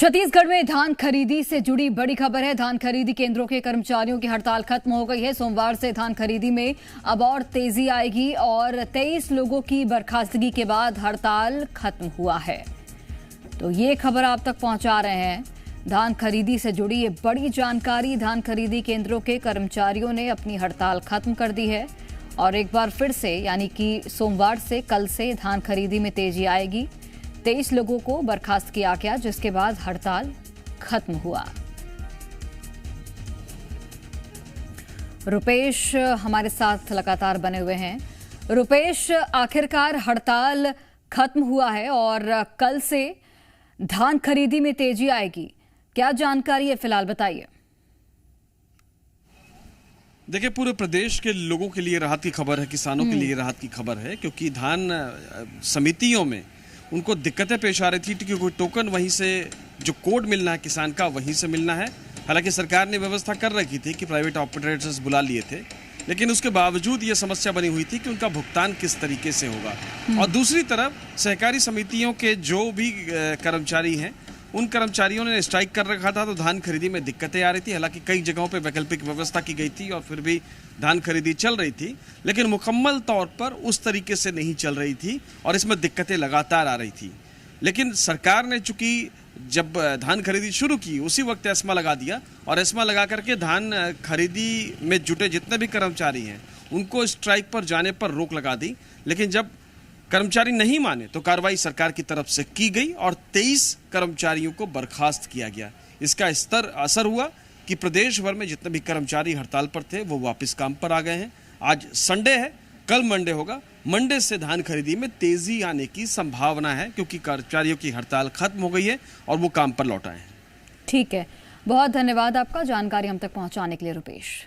छत्तीसगढ़ में धान खरीदी से जुड़ी बड़ी खबर है। धान खरीदी केंद्रों के कर्मचारियों की हड़ताल खत्म हो गई है। सोमवार से धान खरीदी में अब और तेजी आएगी और 23 लोगों की बर्खास्तगी के बाद हड़ताल खत्म हुआ है। तो ये खबर आप तक पहुंचा रहे हैं। धान खरीदी से जुड़ी ये बड़ी जानकारी। धान खरीदी केंद्रों के कर्मचारियों ने अपनी हड़ताल खत्म कर दी है और एक बार फिर से यानी कि सोमवार से कल से धान खरीदी में तेजी आएगी। 23 लोगों को बर्खास्त किया गया जिसके बाद हड़ताल खत्म हुआ। रुपेश हमारे साथ लगातार बने हुए हैं। रुपेश, आखिरकार हड़ताल खत्म हुआ है और कल से धान खरीदी में तेजी आएगी। क्या जानकारी है फिलहाल बताइए। देखिए, पूरे प्रदेश के लोगों के लिए राहत की खबर है, किसानों के लिए राहत की खबर है, क्योंकि धान समितियों में उनको दिक्कतें पेश आ रही थी कि कोई टोकन वहीं से जो कोड मिलना है किसान का वहीं से मिलना है। हालांकि सरकार ने व्यवस्था कर रखी थी कि प्राइवेट ऑपरेटर्स बुला लिए थे, लेकिन उसके बावजूद ये समस्या बनी हुई थी कि उनका भुगतान किस तरीके से होगा। और दूसरी तरफ सहकारी समितियों के जो भी कर्मचारी हैं उन कर्मचारियों ने स्ट्राइक कर रखा था, तो धान खरीदी में दिक्कतें आ रही थी। हालांकि कई जगहों पे वैकल्पिक व्यवस्था की गई थी और फिर भी धान खरीदी चल रही थी, लेकिन मुकम्मल तौर पर उस तरीके से नहीं चल रही थी और इसमें दिक्कतें लगातार आ रही थी। लेकिन सरकार ने चूंकि जब धान खरीदी शुरू की उसी वक्त एस्मा लगा दिया और एस्मा लगा करके धान खरीदी में जुटे जितने भी कर्मचारी हैं उनको स्ट्राइक पर जाने पर रोक लगा दी। लेकिन जब कर्मचारी नहीं माने तो कार्रवाई सरकार की तरफ से की गई और 23 कर्मचारियों को बर्खास्त किया गया। इसका असर हुआ कि प्रदेश भर में जितने भी कर्मचारी हड़ताल पर थे वो वापस काम पर आ गए हैं। आज संडे है, कल मंडे होगा। मंडे से धान खरीदी में तेजी आने की संभावना है क्योंकि कर्मचारियों की हड़ताल खत्म हो गई है और वो काम पर लौट आए हैं। ठीक है, बहुत धन्यवाद आपका जानकारी हम तक पहुंचाने के लिए रुपेश।